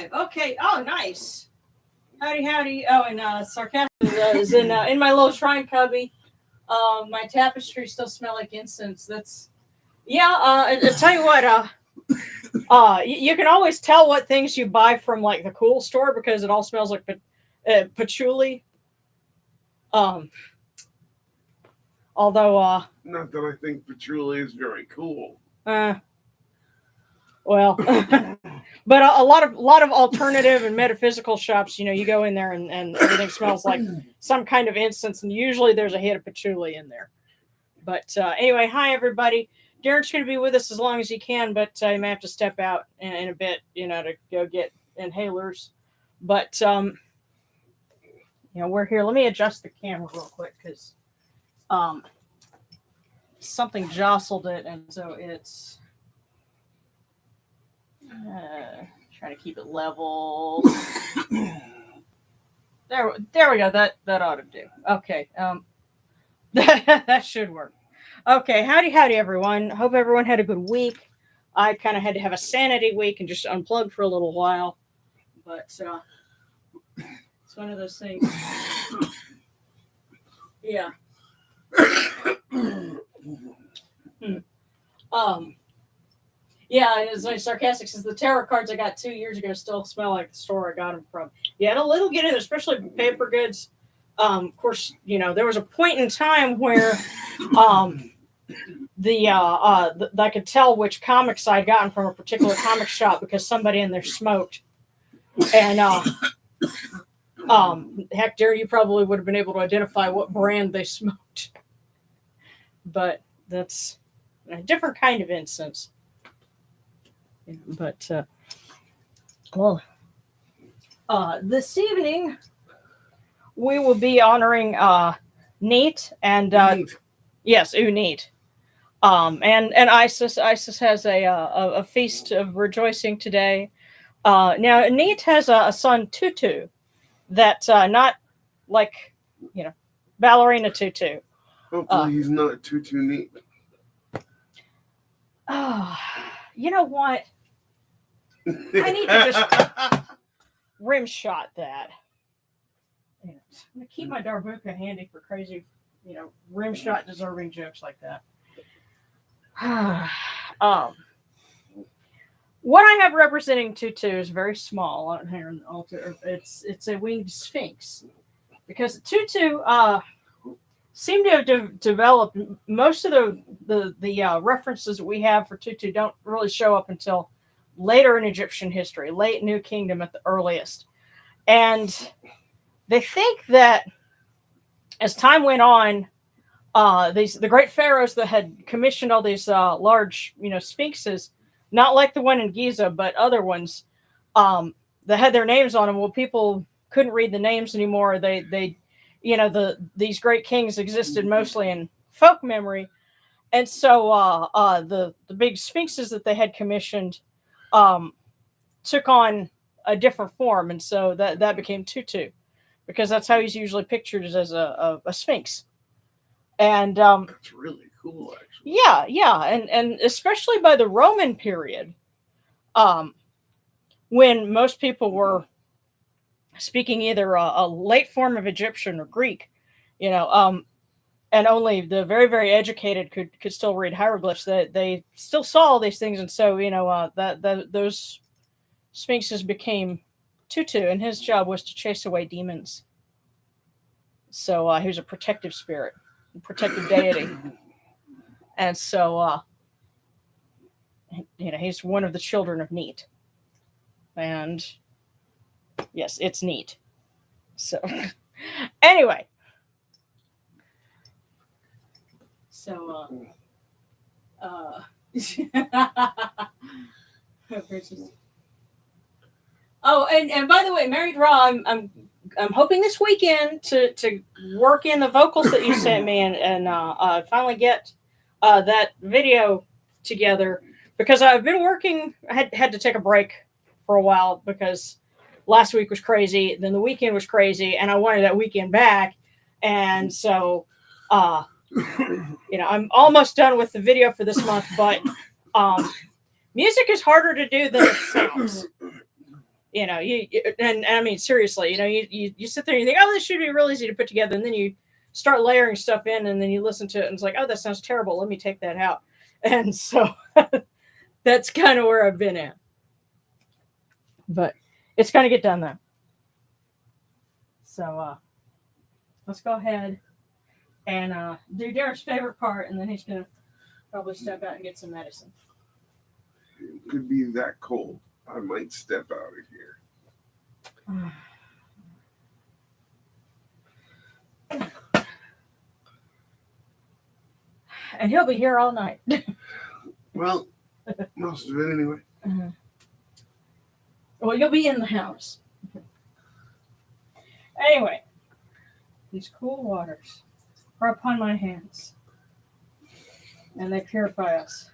live. Okay. Oh, nice. Howdy, howdy. Oh, and sarcastic is in my little shrine cubby. My tapestry still smell like incense. That's I tell you what. You can always tell what things you buy from like the cool store because it all smells like patchouli. Although not that I think patchouli is very cool. Well, but a lot of alternative and metaphysical shops, you go in there and everything smells like some kind of incense, and usually there's a hit of patchouli in there. But anyway, hi everybody. Darren's going to be with us as long as he can, but he may have to step out in a bit, to go get inhalers. But we're here. Let me adjust the camera real quick because something jostled it, and so it's. Trying to keep it level. There we go. That ought to do. Okay. That should work. Okay. Howdy, everyone. Hope everyone had a good week. I kind of had to have a sanity week and just unplug for a little while, but it's one of those things. Yeah. Yeah, it's like sarcastic says the tarot cards I got 2 years ago still smell like the store I got them from. Yeah, it'll get in, especially paper goods. Of course, there was a point in time where I could tell which comics I'd gotten from a particular comic shop because somebody in there smoked. And heck, Jerry, you probably would have been able to identify what brand they smoked. But that's a different kind of incense. But this evening we will be honoring Neat and yes, Neat. And Isis has a feast of rejoicing today. Now Neat has a son Tutu that not like ballerina Tutu. Hopefully he's not too neat. You know what? I need to just rim shot that. I'm gonna keep my darbuka handy for crazy, rim shot deserving jokes like that. What I have representing Tutu is very small on here on the altar. It's a winged sphinx because Tutu seem to have developed. Most of the references we have for Tutu don't really show up until later in Egyptian history, late New Kingdom at the earliest. And they think that as time went on, the great pharaohs that had commissioned all these large, sphinxes, not like the one in Giza, but other ones that had their names on them. Well, people couldn't read the names anymore. These great kings existed mostly in folk memory. And so the big sphinxes that they had commissioned took on a different form. And so that became Tutu, because that's how he's usually pictured, as a sphinx. And that's really cool, actually. Yeah. And especially by the Roman period, when most people were speaking either a late form of Egyptian or Greek, and only the very, very educated could still read hieroglyphs. They still saw all these things, and so those sphinxes became Tutu, and his job was to chase away demons. So he was a protective spirit, a protective deity, and so he's one of the children of Neat, and yes, it's Neat. So anyway. So, oh, and by the way, Married Raw, I'm hoping this weekend to work in the vocals that you sent me and finally get that video together, because I've been working. I had to take a break for a while because last week was crazy, then the weekend was crazy, and I wanted that weekend back, and so. I'm almost done with the video for this month, but music is harder to do than it sounds. And I mean, seriously, you sit there and you think, oh, this should be real easy to put together. And then you start layering stuff in and then you listen to it and it's like, oh, that sounds terrible. Let me take that out. And so that's kind of where I've been at. But it's going to get done though. So let's go ahead and do Derek's favorite part. And then he's going to probably step out and get some medicine. It could be that cold. I might step out of here. And he'll be here all night. Well, most of it anyway. Uh-huh. Well, you'll be in the house. Anyway, these cool waters are upon my hands, and they purify us.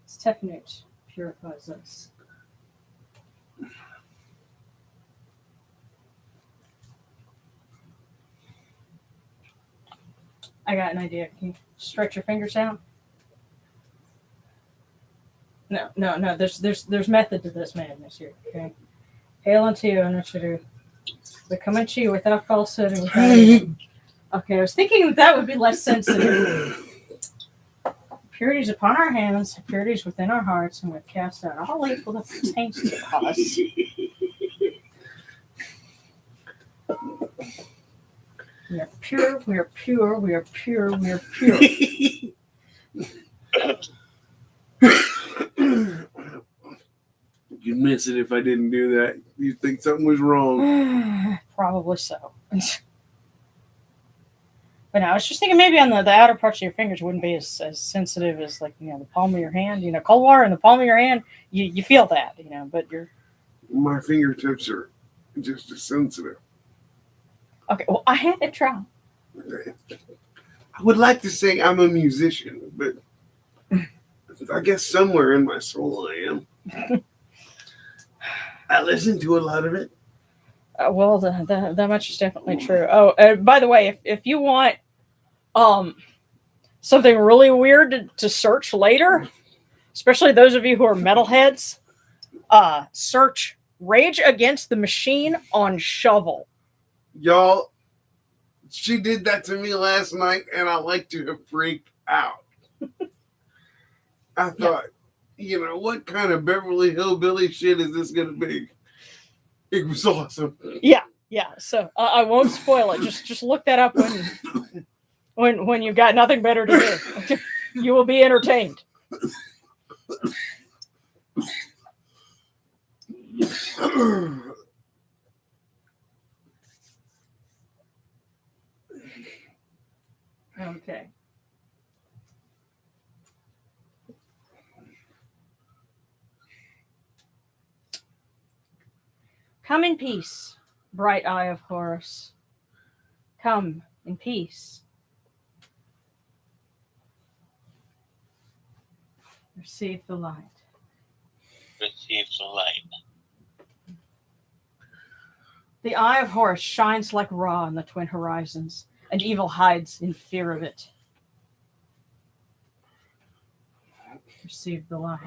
Tefnut purifies us. I got an idea. Can you stretch your fingers out? No. There's method to this madness here. Okay. Hail unto you, and what you do. We come unto you without falsehood and without evil. Okay, I was thinking that would be less sensitive. Purities upon our hands, purities within our hearts, and we've cast out all evil that pertains to us. We are pure, we are pure, we are pure, we are pure. You'd miss it if I didn't do that. You'd think something was wrong. Probably so. But no, I was just thinking maybe on the outer parts of your fingers wouldn't be as sensitive as like, the palm of your hand. Cold water in the palm of your hand, you feel that, but you're... My fingertips are just as sensitive. Okay, well, I had to try. I would like to say I'm a musician, but I guess somewhere in my soul I am. I listen to a lot of it. Well, that much is definitely true. Oh, by the way, if you want something really weird to search later, especially those of you who are metalheads, search Rage Against the Machine on Shovel. Y'all, she did that to me last night, and I like to have freaked out. I thought, what kind of Beverly Hillbilly shit is this going to be? It was awesome. Yeah. So I won't spoil it. Just look that up when you've got nothing better to do. You will be entertained. Okay. Come in peace, bright Eye of Horus. Come in peace. Receive the light. Receive the light. The Eye of Horus shines like Ra in the twin horizons, and evil hides in fear of it. Receive the light.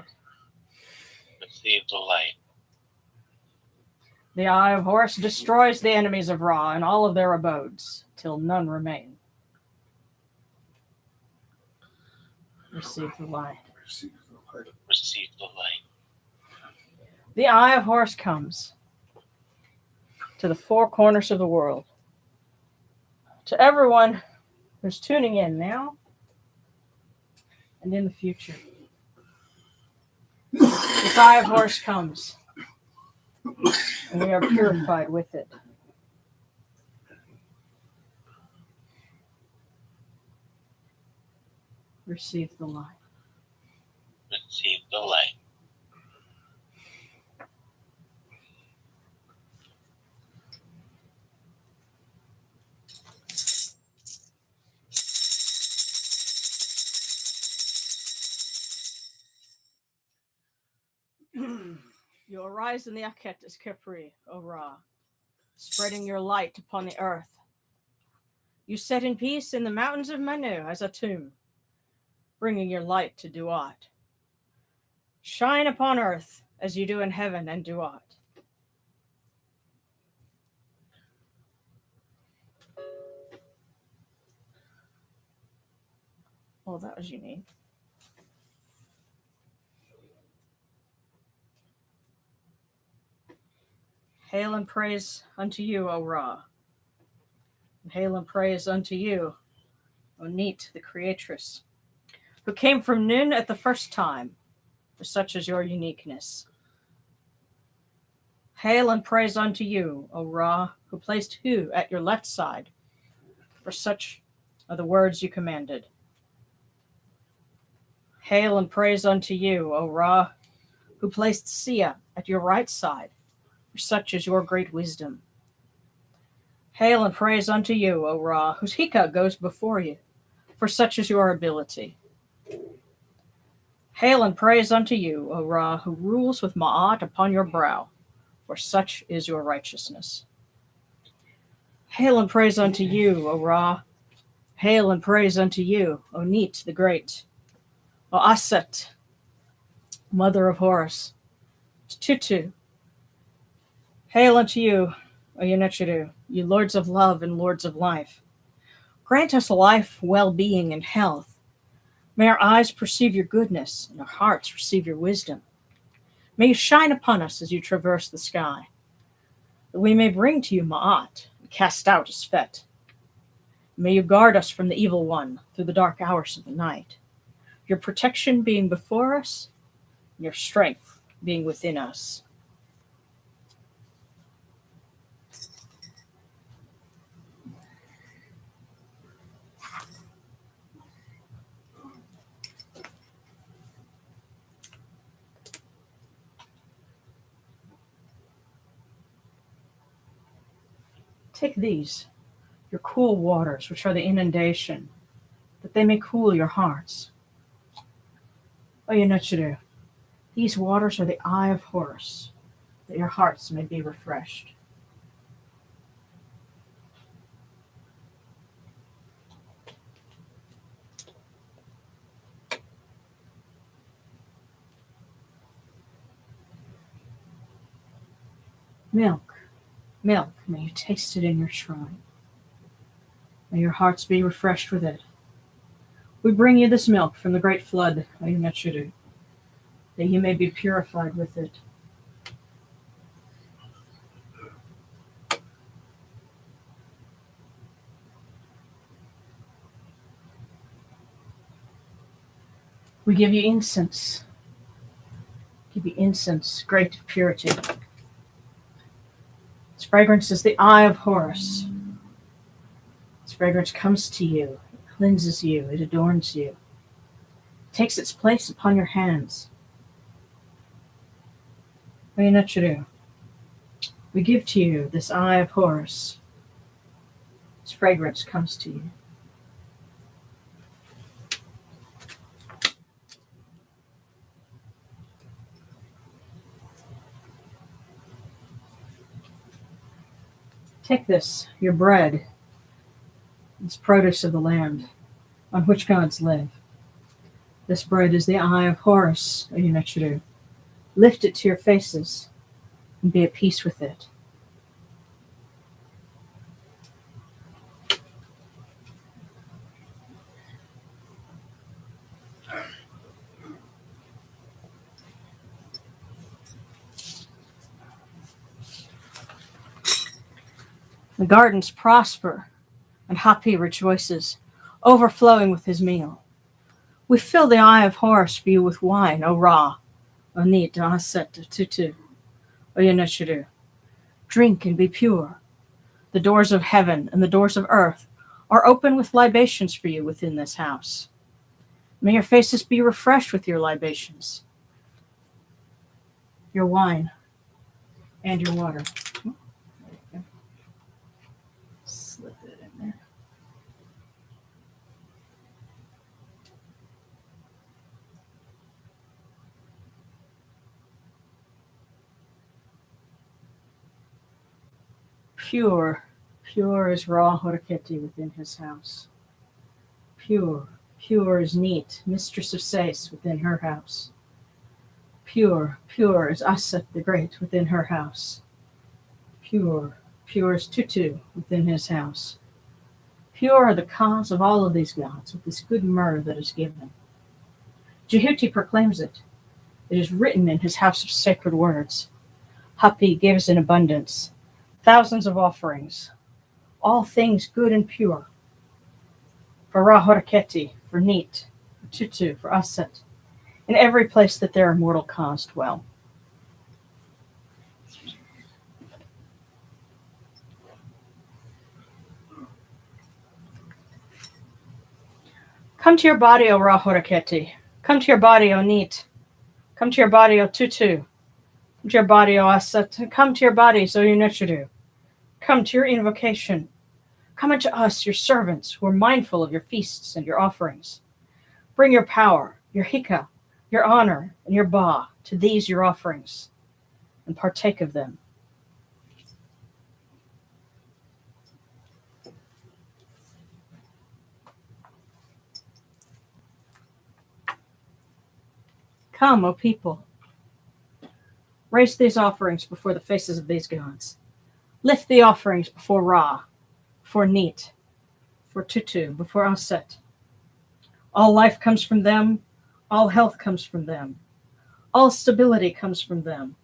Receive the light. The Eye of Horus destroys the enemies of Ra and all of their abodes, till none remain. Receive the light. Receive the light. Receive the light. The Eye of Horus comes to the four corners of the world. To everyone who's tuning in now and in the future. This Eye of Horus comes, and we are purified with it. Receive the light. Receive the light. You arise in the Aketis Kepri, O Ra, spreading your light upon the earth. You set in peace in the mountains of Manu as a tomb, bringing your light to Duat. Shine upon earth as you do in heaven and Duat. Oh, that was unique. Hail and praise unto you, O Ra. And hail and praise unto you, O Neat, the creatress, who came from Nun at the first time, for such is your uniqueness. Hail and praise unto you, O Ra, who placed Hu at your left side, for such are the words you commanded. Hail and praise unto you, O Ra, who placed Sia at your right side, for such is your great wisdom. Hail and praise unto you, O Ra, whose Hika goes before you, for such is your ability. Hail and praise unto you, O Ra, who rules with Ma'at upon your brow, for such is your righteousness. Hail and praise unto you, O Ra. Hail and praise unto you, O Neat the Great, O Aset, Mother of Horus, Tutu. Hail unto you, O Yunechiru, you lords of love and lords of life. Grant us life, well-being, and health. May our eyes perceive your goodness and our hearts receive your wisdom. May you shine upon us as you traverse the sky, that we may bring to you Ma'at and cast out Esfet. May you guard us from the evil one through the dark hours of the night, your protection being before us, and your strength being within us. Take these, your cool waters, which are the inundation, that they may cool your hearts. O Yunechiru, these waters are the Eye of Horus, that your hearts may be refreshed. Milk, milk, may you taste it in your shrine. May your hearts be refreshed with it. We bring you this milk from the great flood, O Yunechiru, that you may be purified with it. We give you incense. Give you incense, great purity. Its fragrance is the Eye of Horus. Its fragrance comes to you, it cleanses you, it adorns you. It takes its place upon your hands. O Yunechiru, we give to you this Eye of Horus. Its fragrance comes to you. Take this, your bread, this produce of the land, on which gods live. This bread is the Eye of Horus, O Yunechiru. Lift it to your faces, and be at peace with it. The gardens prosper, and Hapi rejoices, overflowing with his meal. We fill the Eye of Horus for you with wine, O Ra, O Neat, Aset, Tutu, O Yunechiru. Drink and be pure. The doors of heaven and the doors of earth are open with libations for you within this house. May your faces be refreshed with your libations, your wine, and your water. There you go. Slip it in there. Pure, pure is Ra Horiketi within his house. Pure, pure is Neat, mistress of Sais within her house. Pure, pure is Aset the Great within her house. Pure, pure is Tutu within his house. Pure are the cause of all of these gods with this good myrrh that is given. Jehuti proclaims it. It is written in his house of sacred words. Hapi gives in abundance, thousands of offerings, all things good and pure. For Ra-Horaketi, for Neat, for Tutu, for Aset, in every place that their immortal cause dwell. Come to your body, O Ra-Horaketi. Come to your body, O Neat. Come to your body, O Tutu. Come to your body, O Aset. Come to your bodies, O Unechidu. Come to your invocation. Come unto us, your servants, who are mindful of your feasts and your offerings. Bring your power, your hika, your honor, and your ba to these your offerings, and partake of them. Come, O people. Raise these offerings before the faces of these gods. Lift the offerings before Ra, before Neat, before Tutu, before Aset. All life comes from them. All health comes from them. All stability comes from them.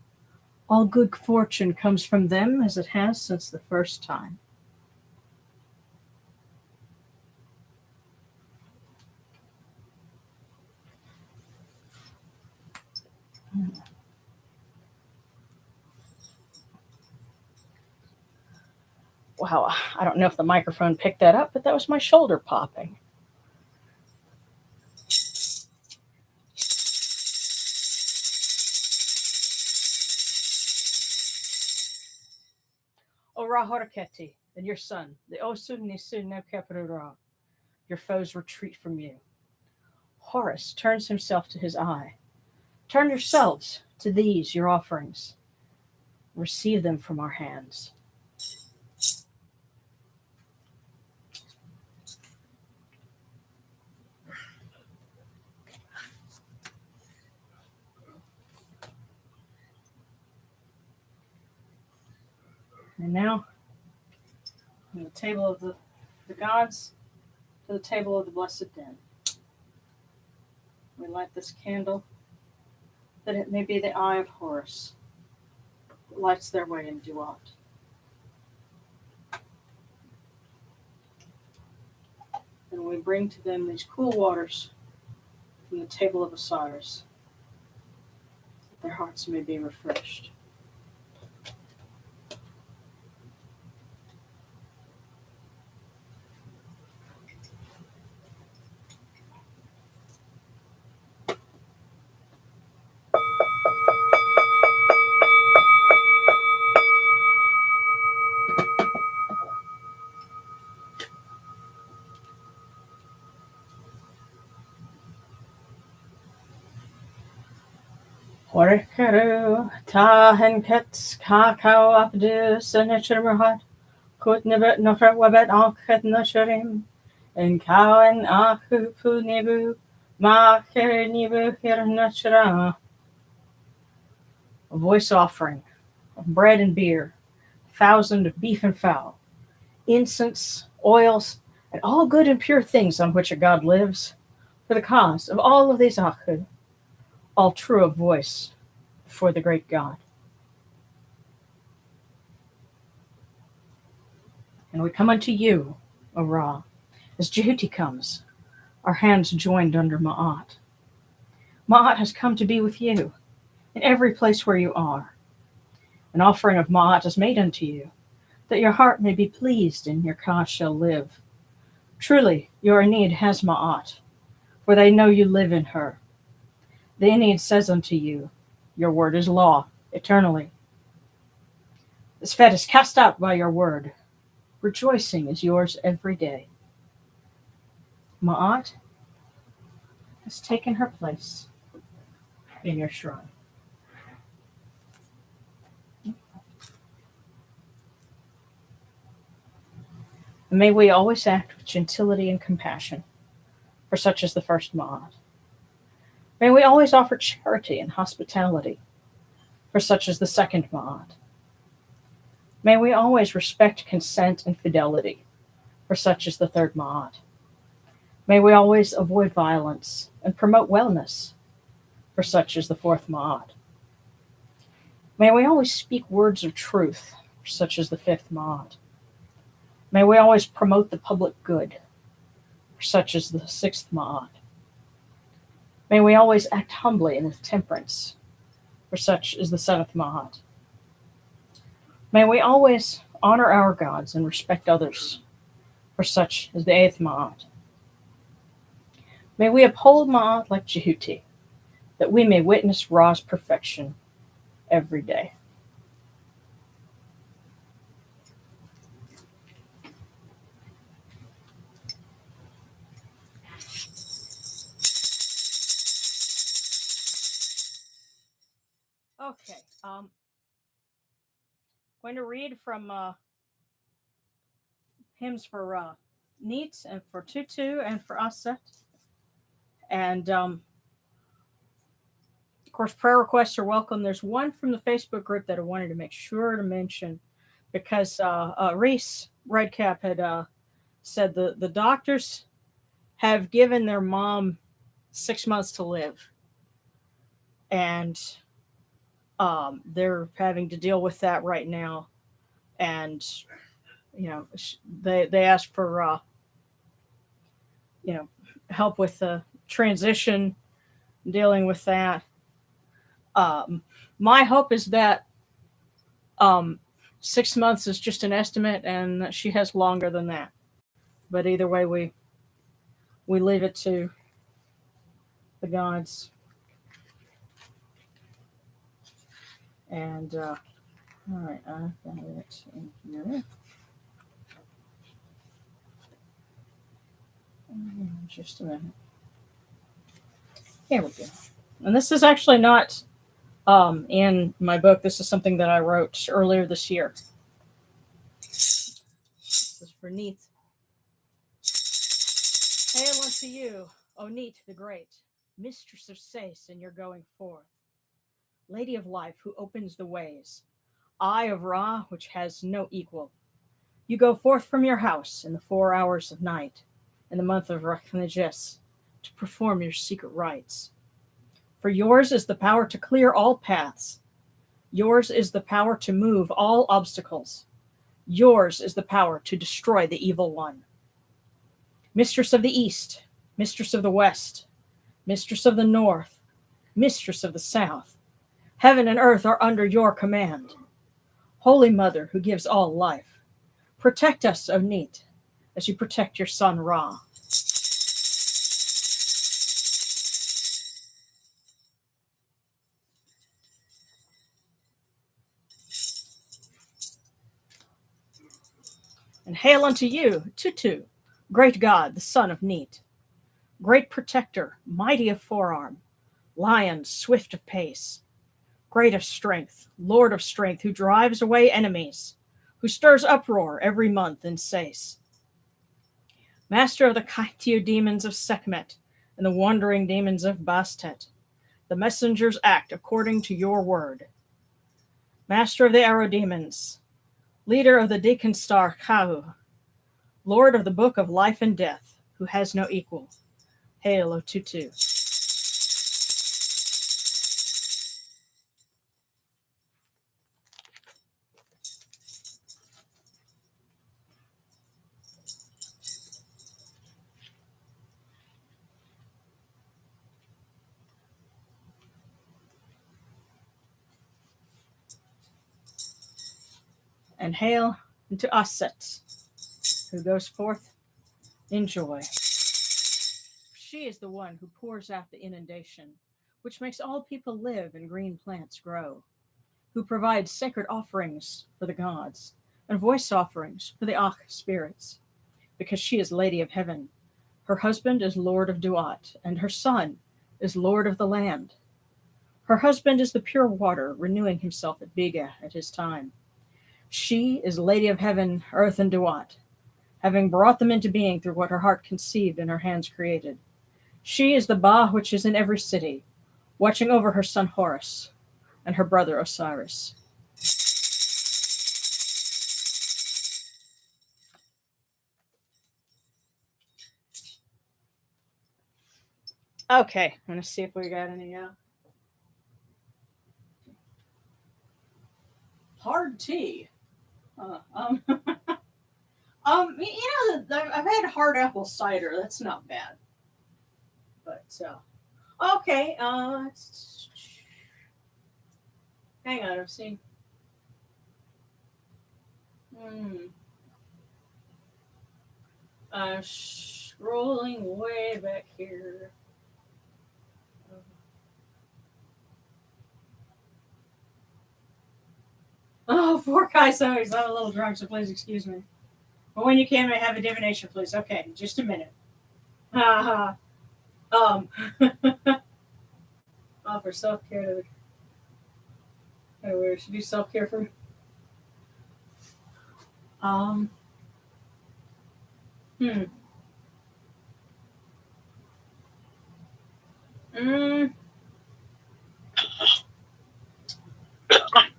All good fortune comes from them, as it has since the first time. Wow, I don't know if the microphone picked that up, but that was my shoulder popping. O Ra-Horaketi, and your son, the Osun Nisun Ra, your foes retreat from you. Horus turns himself to his eye. Turn yourselves to these, your offerings. Receive them from our hands. And now, from the table of the gods to the table of the blessed den. We light this candle that it may be the Eye of Horus that lights their way in Duat. And we bring to them these cool waters from the table of Osiris, that their hearts may be refreshed. Horikaru, Tahen Kets, Kakao Abdus, and Etchermerhat, Kut Nibet Nokra Wabet Alket Nasharim, and Kawan Akupu Nibu, Makir Nibu Hir Nashra. A voice offering of bread and beer, 1,000 of beef and fowl, incense, oils, and all good and pure things on which a god lives, for the cause of all of these Akud, all true of voice before the great God. And we come unto you, O Ra, as Jehuti comes, our hands joined under Ma'at. Ma'at has come to be with you in every place where you are. An offering of Ma'at is made unto you, that your heart may be pleased and your cause shall live. Truly, your Enid has Ma'at, for they know you live in her. The Enid says unto you, your word is law, eternally. The Svet is cast out by your word. Rejoicing is yours every day. Ma'at has taken her place in your shrine. And may we always act with gentility and compassion, for such is the first Ma'at. May we always offer charity and hospitality, for such is the second Ma'at. May we always respect consent and fidelity, for such is the third Ma'at. May we always avoid violence and promote wellness, for such is the fourth Ma'at. May we always speak words of truth, for such is the fifth Ma'at. May we always promote the public good, for such is the sixth Ma'at. May we always act humbly and with temperance, for such is the seventh Ma'at. May we always honor our gods and respect others, for such is the eighth Ma'at. May we uphold Ma'at like Jehuti, that we may witness Ra's perfection every day. Okay, going to read from hymns for Neat and for Tutu and for Aset. And of course, prayer requests are welcome. There's one from the Facebook group that I wanted to make sure to mention because Reese Redcap had said the doctors have given their mom 6 months to live. And they're having to deal with that right now. And, you know, they asked for, you know, help with the transition, dealing with that. My hope is that 6 months is just an estimate and that she has longer than that. But either way, we leave it to the gods. And, all right, I've got it in here. Just a minute. Here we go. And this is actually not in my book. This is something that I wrote earlier this year. This is for Neat. Hail unto you, O Neat the Great, mistress of Sais in your going forth, lady of life who opens the ways, eye of Ra which has no equal. You go forth from your house in the 4 hours of night, in the month of Raknajes, to perform your secret rites. For yours is the power to clear all paths. Yours is the power to move all obstacles. Yours is the power to destroy the evil one. Mistress of the East, mistress of the West, mistress of the North, mistress of the South, heaven and earth are under your command. Holy Mother who gives all life, protect us, O Neat, as you protect your son Ra. And hail unto you, Tutu, great God, the son of Neat, great protector, mighty of forearm, lion swift of pace, great of strength, lord of strength, who drives away enemies, who stirs uproar every month in Sais. Master of the Kaitio demons of Sekhmet and the wandering demons of Bastet, the messengers act according to your word. Master of the arrow demons, leader of the Deacon Star Kahu, Lord of the Book of Life and Death, who has no equal. Hail, O Tutu. And hail unto Aset, who goes forth in joy. She is the one who pours out the inundation, which makes all people live and green plants grow, who provides sacred offerings for the gods and voice offerings for the Ach spirits, because she is Lady of Heaven. Her husband is Lord of Duat, and her son is Lord of the land. Her husband is the pure water, renewing himself at Biga at his time. She is Lady of Heaven, Earth, and Duat, having brought them into being through what her heart conceived and her hands created. She is the Ba which is in every city, watching over her son Horus and her brother Osiris. Okay, I'm gonna see if we got any hard tea. Uh, um, I've had hard apple cider. That's not bad. But okay. Hang on. I've seen. Hmm. I'm scrolling way back here. Oh, poor Kaiso. He's not a little drunk, so please excuse me. But when you can, may I have a divination, please? Okay, just a minute. Ha ha. Offer self care to the. Oh, we should do self care for. Um. Hmm. Mm.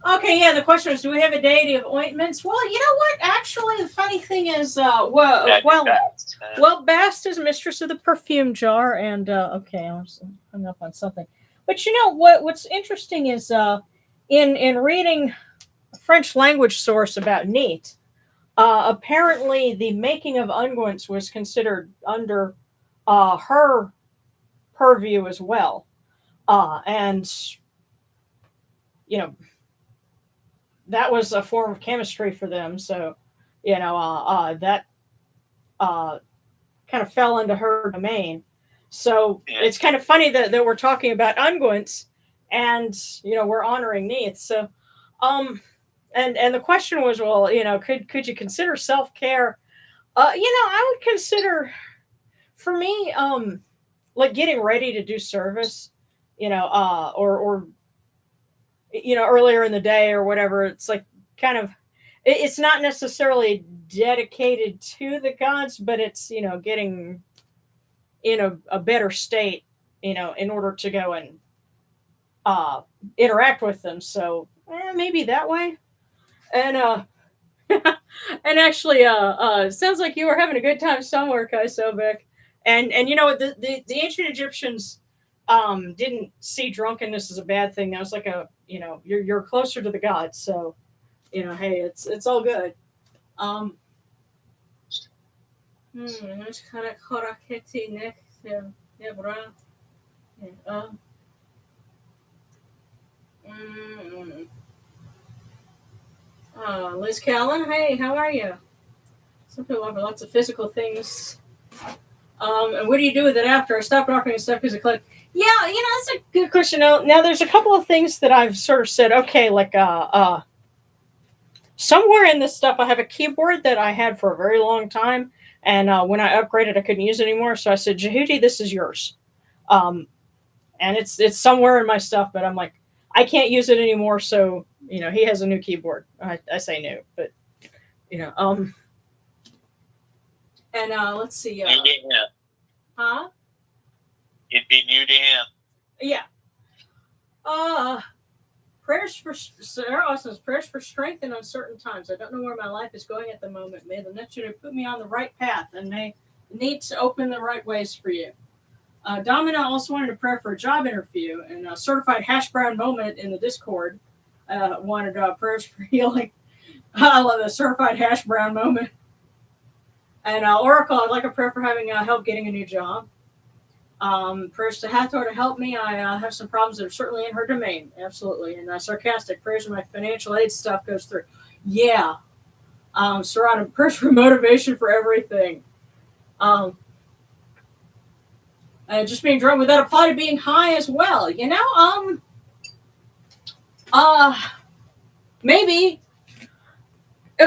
Okay, yeah, the question is, do we have a deity of ointments? Well, you know what? Actually, the funny thing is, Bast is mistress of the perfume jar, and, okay, I was hung up on something. But you know, what's interesting is, in reading a French language source about Neat, apparently the making of unguents was considered under, her purview as well. And, you know, that was a form of chemistry for them. So, that uh, kind of fell into her domain. So it's kind of funny that we're talking about unguents and, we're honoring Neith. So, and the question was, well, could you consider self-care? I would consider, for me, like getting ready to do service, or earlier in the day or whatever. It's like kind of, it's not necessarily dedicated to the gods, but it's, getting in a better state, in order to go and interact with them. So maybe that way. And and actually, it sounds like you were having a good time somewhere, Kai Sobek. And the ancient Egyptians didn't see drunkenness as a bad thing. That was like you're closer to the gods, so hey, it's all good. Um, it's kind of koraketi neck, bro. Uh, mm, Liz Callan, hey, how are you? Some people offer lots of physical things. And what do you do with it after? I stopped offering stuff because it clicked. Yeah, that's a good question. Now there's a couple of things that I've sort of said, okay, like somewhere in this stuff I have a keyboard that I had for a very long time, and when I upgraded I couldn't use it anymore, so I said, Jehudi, this is yours. And it's somewhere in my stuff, but I'm like, I can't use it anymore, so he has a new keyboard. I say new, but and let's see. New to him. Huh? It'd be new to him. Yeah. Prayers for Sarah Austin's prayers for strength in uncertain times. I don't know where my life is going at the moment. May the Neptune put me on the right path, and may need to open the right ways for you. Domina also wanted a prayer for a job interview, and a certified hash brown moment in the Discord wanted prayers for healing. I love the certified hash brown moment. And Oracle, I'd like a prayer for having help getting a new job. Prayers to Hathor to help me. I have some problems that are certainly in her domain. Absolutely. And sarcastic prayers when my financial aid stuff goes through. Yeah. Surrounded prayers for motivation for everything. Just being drunk, would that apply to being high as well? Maybe.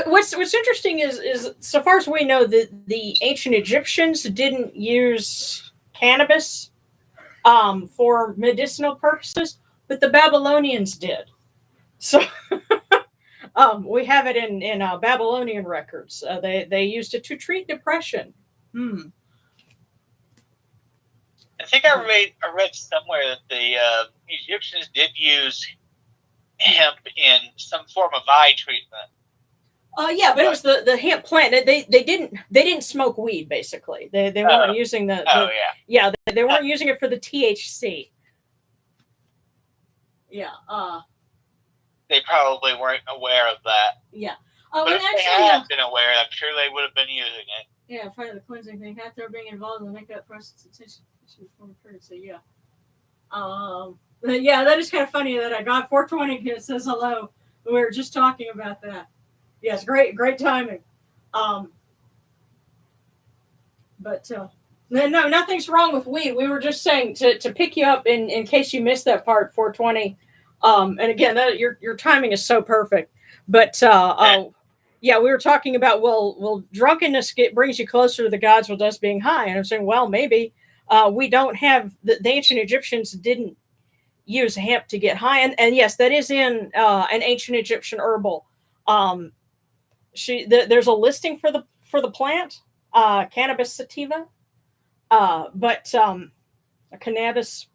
What's interesting is so far as we know, the ancient Egyptians didn't use cannabis for medicinal purposes, but the Babylonians did. So we have it in Babylonian records. They used it to treat depression. I think I read somewhere that the Egyptians did use hemp in some form of eye treatment. Yeah, but it was the hemp plant. They didn't smoke weed basically. They weren't using Oh yeah. they weren't using it for the THC. Yeah. They probably weren't aware of that. Yeah. But And if actually, they had been aware, I'm sure they would have been using it. yeah, part of the cleansing thing, after being involved in the makeup process, form of pregnancy. Yeah. Yeah, that is kind of funny that I got 420 kid says hello. We were just talking about that. Yes, great timing. But no, nothing's wrong with weed. We were just saying to pick you up in case you missed that part, 420. And again, that your timing is so perfect. But yeah, we were talking about well, drunkenness brings you closer to the gods with us being high, and I'm saying, well, maybe we don't have the ancient Egyptians didn't use hemp to get high, and yes, that is in an ancient Egyptian herbal. There's a listing for the plant, cannabis sativa, but cannabis.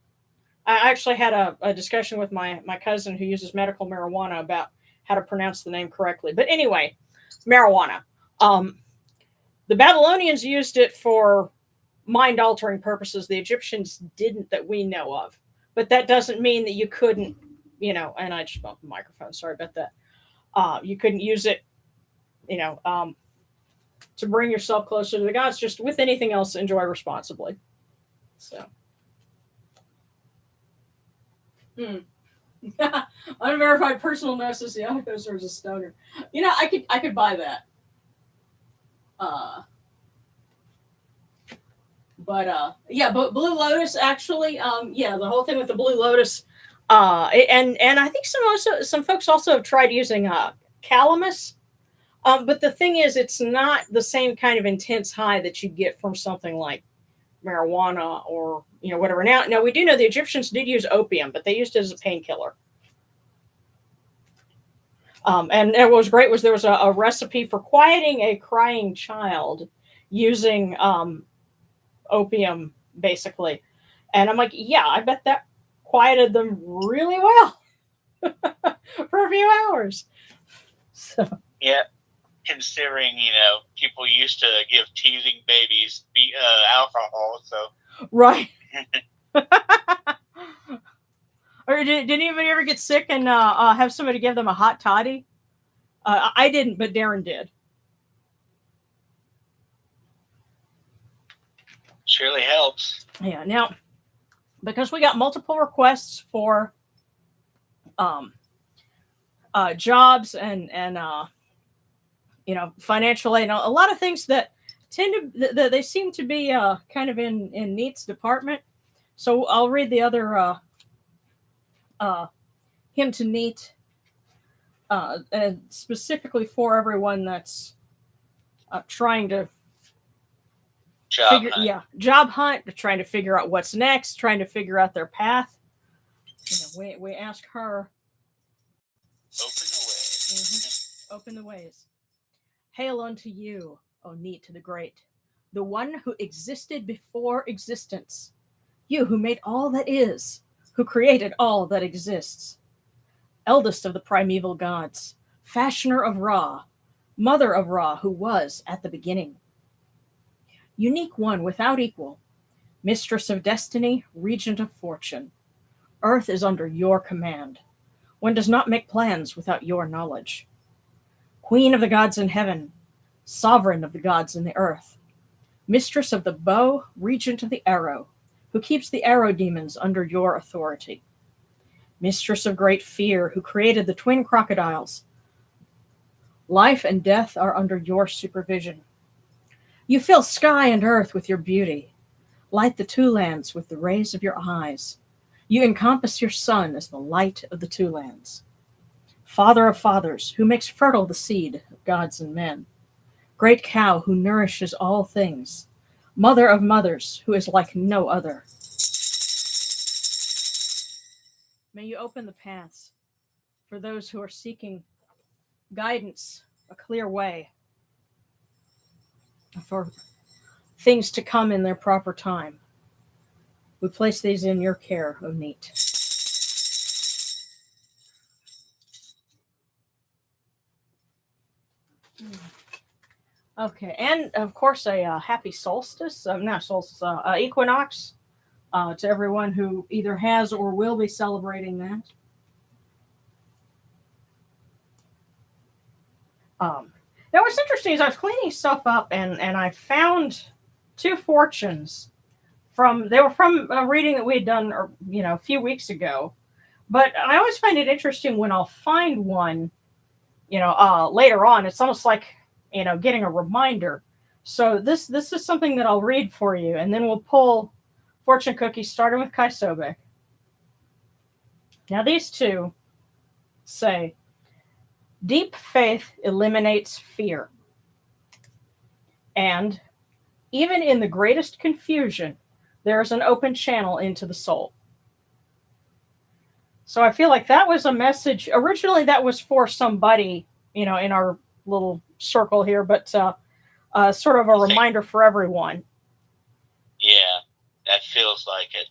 I actually had a discussion with my cousin who uses medical marijuana about how to pronounce the name correctly. But anyway, marijuana. The Babylonians used it for mind-altering purposes. The Egyptians didn't, that we know of. But that doesn't mean that you couldn't, and I just bumped the microphone. Sorry about that. You couldn't use it, to bring yourself closer to the gods. Just with anything else, enjoy responsibly. So. Unverified personal gnosis, the Alcoser is a stoner. I could buy that. But Blue Lotus actually, the whole thing with the Blue Lotus, and I think some folks also have tried using calamus, but the thing is, it's not the same kind of intense high that you get from something like marijuana or whatever. Now we do know the Egyptians did use opium, but they used it as a painkiller. And what was great was there was a recipe for quieting a crying child using opium, basically. And I'm like, yeah, I bet that quieted them really well for a few hours. So. Yeah, considering, people used to give teething babies alcohol, so. Right. Or did anybody ever get sick and have somebody give them a hot toddy? I didn't, but Darren did. Surely helps. Yeah. Now, because we got multiple requests for jobs and financial aid, and a lot of things that they seem to be kind of in Neat's department. So I'll read the other hymn to Neat, and specifically for everyone that's trying to job hunt, trying to figure out what's next, trying to figure out their path. We ask her, open the way. Mm-hmm. Open the ways. Hail unto you, O Neat the Great, the one who existed before existence, you who made all that is, who created all that exists, eldest of the primeval gods, fashioner of Ra, mother of Ra, who was at the beginning, unique one without equal, mistress of destiny, regent of fortune. Earth is under your command. One does not make plans without your knowledge. Queen of the gods in heaven, sovereign of the gods in the earth, mistress of the bow, regent of the arrow, who keeps the arrow demons under your authority. Mistress of great fear, who created the twin crocodiles. Life and death are under your supervision. You fill sky and earth with your beauty, light the two lands with the rays of your eyes. You encompass your son as the light of the two lands. Father of fathers, who makes fertile the seed of gods and men. Great cow who nourishes all things. Mother of mothers, who is like no other. May you open the paths for those who are seeking guidance, a clear way for things to come in their proper time. We place these in your care, O Neat. Okay, and of course a happy solstice, not solstice, equinox to everyone who either has or will be celebrating that. Now, what's interesting is I was cleaning stuff up, and I found two fortunes they were from a reading that we had done, or a few weeks ago. But I always find it interesting when I'll find one, later on. It's almost like getting a reminder. So this is something that I'll read for you, and then we'll pull fortune cookies, starting with Kai Sobek. Now these two say, deep faith eliminates fear. And even in the greatest confusion, there is an open channel into the soul. So I feel like that was a message. Originally, that was for somebody, in our little circle here, but sort of a reminder for everyone. Yeah, that feels like it.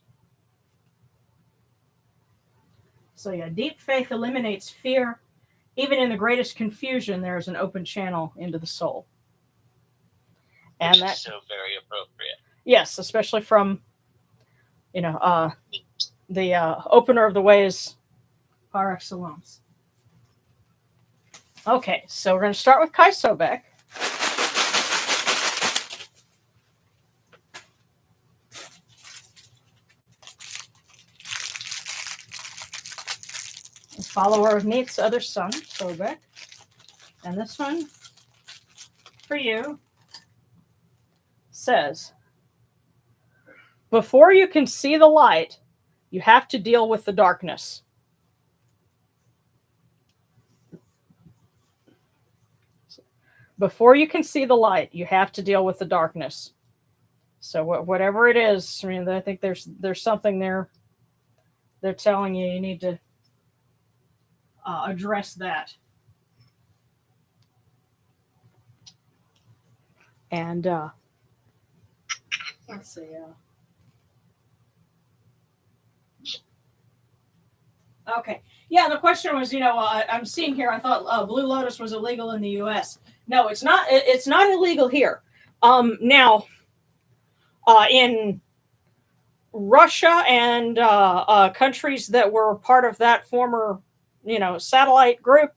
So yeah, deep faith eliminates fear. Even in the greatest confusion, there is an open channel into the soul. And Which that is so very appropriate. Yes, especially from, the opener of the ways par excellence. Okay, so we're going to start with Kai Sobek. Follower of Neith's other son, Sobek. And this one, for you, says, before you can see the light, you have to deal with the darkness. Before you can see the light, you have to deal with the darkness. So whatever it is, I think there's something there. They're telling you need to address that. And let's see. Okay. Yeah, the question was, I'm seeing here, I thought Blue Lotus was illegal in the U.S. No, it's not. It's not illegal here. Now, in Russia and countries that were part of that former, satellite group,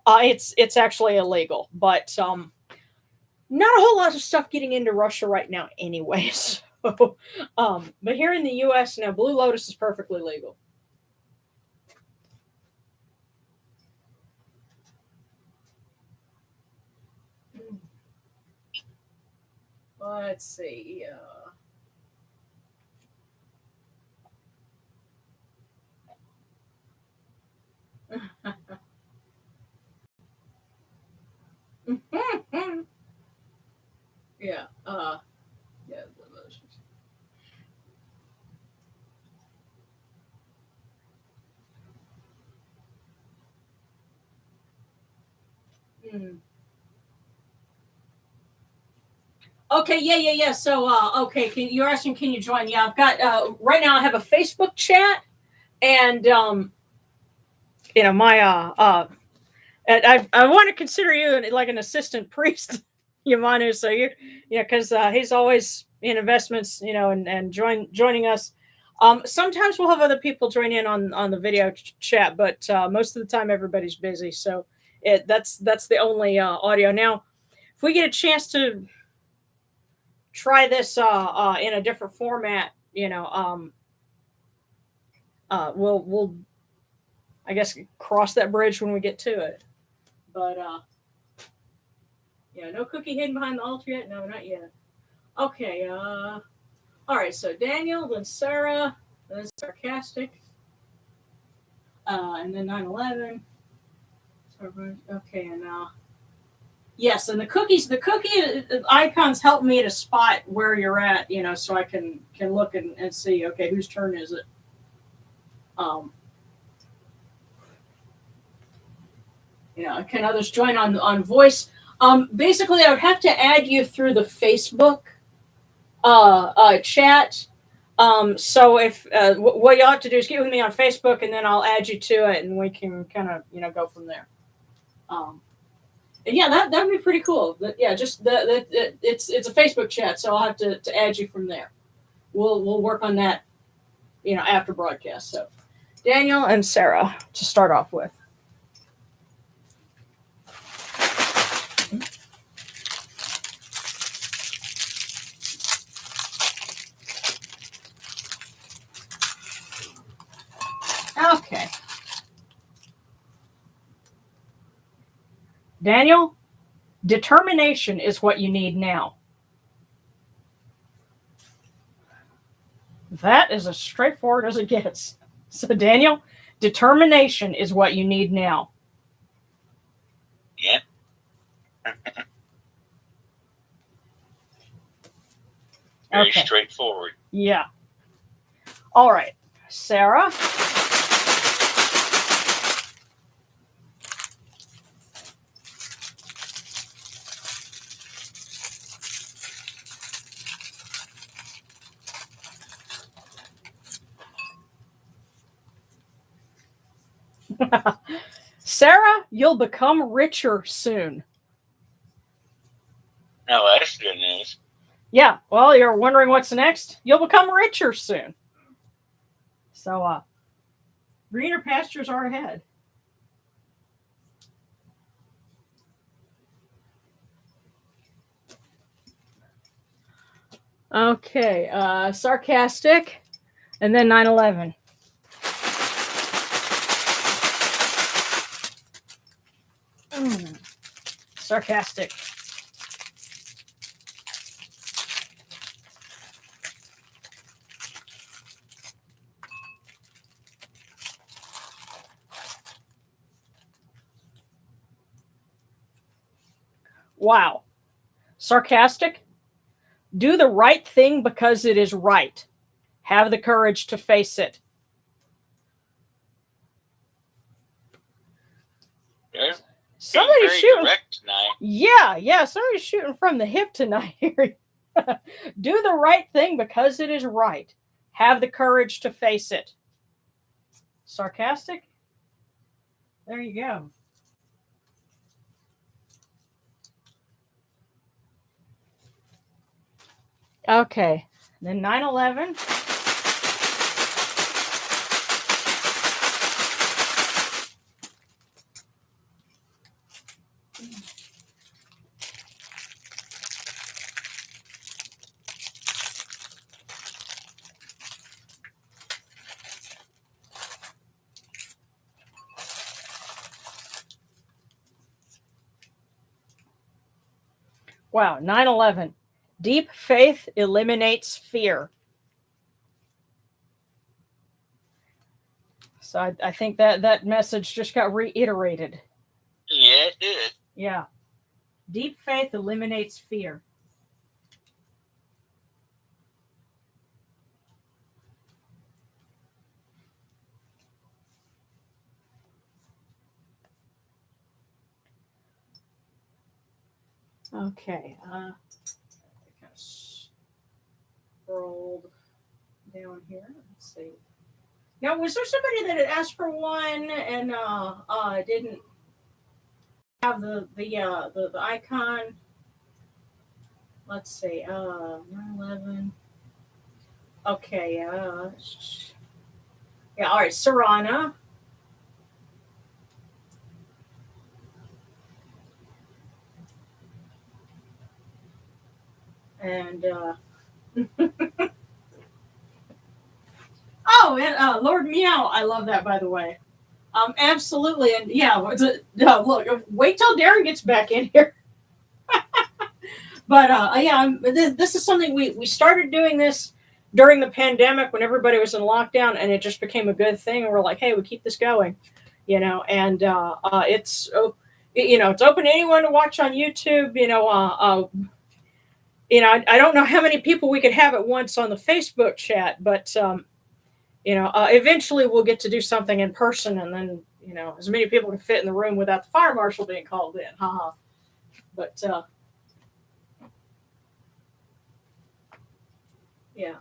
it's actually illegal. But not a whole lot of stuff getting into Russia right now, anyways. So, but here in the U.S. now, Blue Lotus is perfectly legal. Let's see. Yeah. Yeah. Okay, yeah. So, okay, you're asking, can you join? Yeah, I've got right now. I have a Facebook chat, and my I want to consider you like an assistant priest, Yamanu. So because he's always in investments, and joining us. Sometimes we'll have other people join in on the video chat, but most of the time everybody's busy. So that's the only audio. Now, if we get a chance to try this in a different format, we'll I guess cross that bridge when we get to it. But no cookie hidden behind the altar yet. No, not yet. Okay. All right. So Daniel, then Sarah, then Sarcastic, and then 9/11. Okay, and yes, and the cookie icons help me to spot where you're at, so I can look and see, okay, whose turn is it? Can others join on voice? Basically, I would have to add you through the Facebook chat. So if what you ought to do is get with me on Facebook, and then I'll add you to it, and we can kind of go from there. Yeah, that'd be pretty cool. But yeah, just it's a Facebook chat, so I'll have to add you from there. We'll work on that, after broadcast. So Daniel and Sarah to start off with. Okay. Daniel, determination is what you need now. That is as straightforward as it gets. So, Daniel, determination is what you need now. Yeah. Very straightforward. Yeah. All right. Sarah. Sarah, you'll become richer soon. Oh, that's good news. Yeah, well, you're wondering what's next? You'll become richer soon. So, greener pastures are ahead. Okay, sarcastic, and then 9/11. Sarcastic. Wow. Sarcastic. Do the right thing because it is right. Have the courage to face it. Yeah. Somebody's shooting. Tonight. Yeah, somebody's shooting from the hip tonight. Do the right thing because it is right. Have the courage to face it. Sarcastic? There you go. Okay, then 9/11. Wow, 9/11. Deep faith eliminates fear. So I think that message just got reiterated. Yeah, it did. Yeah. Deep faith eliminates fear. Okay. I kind of scrolled down here. Let's see. Now, was there somebody that had asked for one and didn't have the icon? Let's see. 9/11. Okay. Yeah. All right. Sarana. And oh, and Lord Meow. I love that, by the way. Absolutely, and yeah. Look, wait till Darren gets back in here. But yeah, this is something we started doing this during the pandemic when everybody was in lockdown, and it just became a good thing. And we're like, hey, we keep this going, And it's it's open to anyone to watch on YouTube. I don't know how many people we could have at once on the Facebook chat, but eventually we'll get to do something in person, and then as many people can fit in the room without the fire marshal being called in. Haha. But yeah,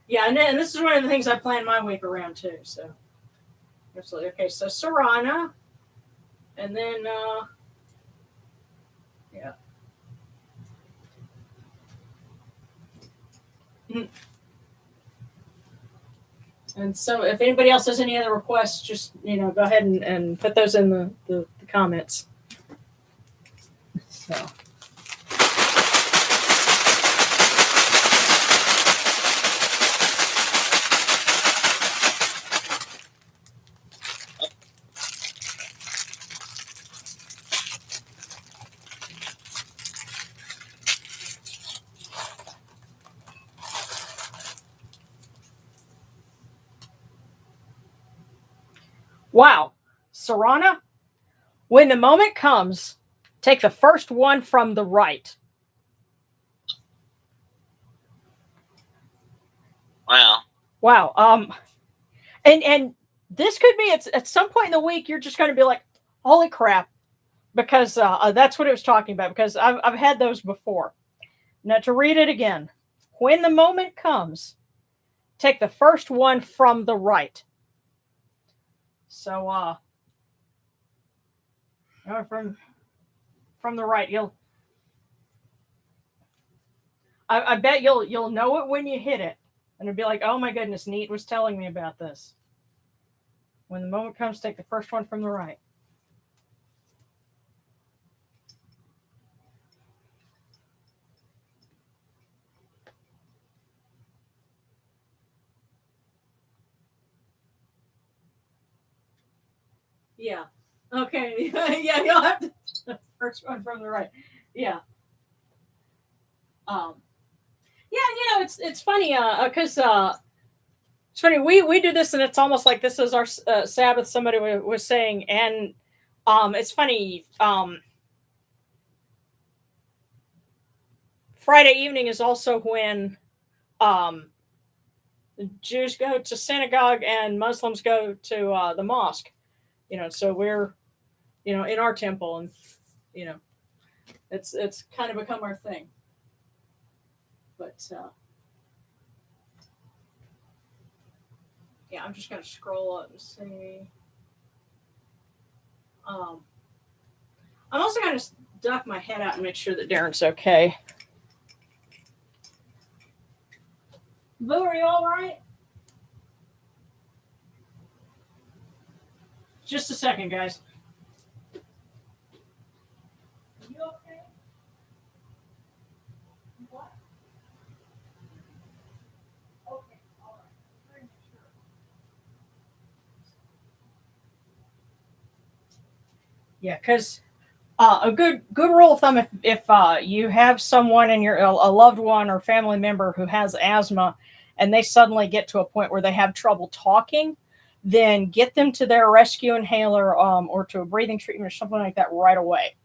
yeah, and this is one of the things I plan my week around too. So absolutely. Okay, so Sarana. And then, yeah. And so if anybody else has any other requests, just, go ahead and put those in the comments. So. Wow. Serana, when the moment comes, take the first one from the right. Wow. Wow. And this could be at some point in the week, you're just going to be like, holy crap. Because that's what it was talking about. Because I've had those before. Now, to read it again. When the moment comes, take the first one from the right. So, from the right, I bet you'll know it when you hit it, and it'll be like, oh my goodness, Neat was telling me about this. When the moment comes, take the first one from the right. Yeah. Okay. Yeah, you'll have to first one from the right. Yeah. Yeah, it's funny because it's funny we do this and it's almost like this is our Sabbath. Somebody was saying, and it's funny. Friday evening is also when Jews go to synagogue and Muslims go to the mosque. So we're in our temple, and it's kind of become our thing. But yeah, I'm just gonna scroll up and see. I'm also gonna duck my head out and make sure that Darren's okay. Boo, are you all right? Just a second, guys. Are you okay? What? Okay, all right. Very sure. Yeah, because a good rule of thumb, if you have someone in a loved one or family member who has asthma, and they suddenly get to a point where they have trouble talking, then get them to their rescue inhaler or to a breathing treatment or something like that right away.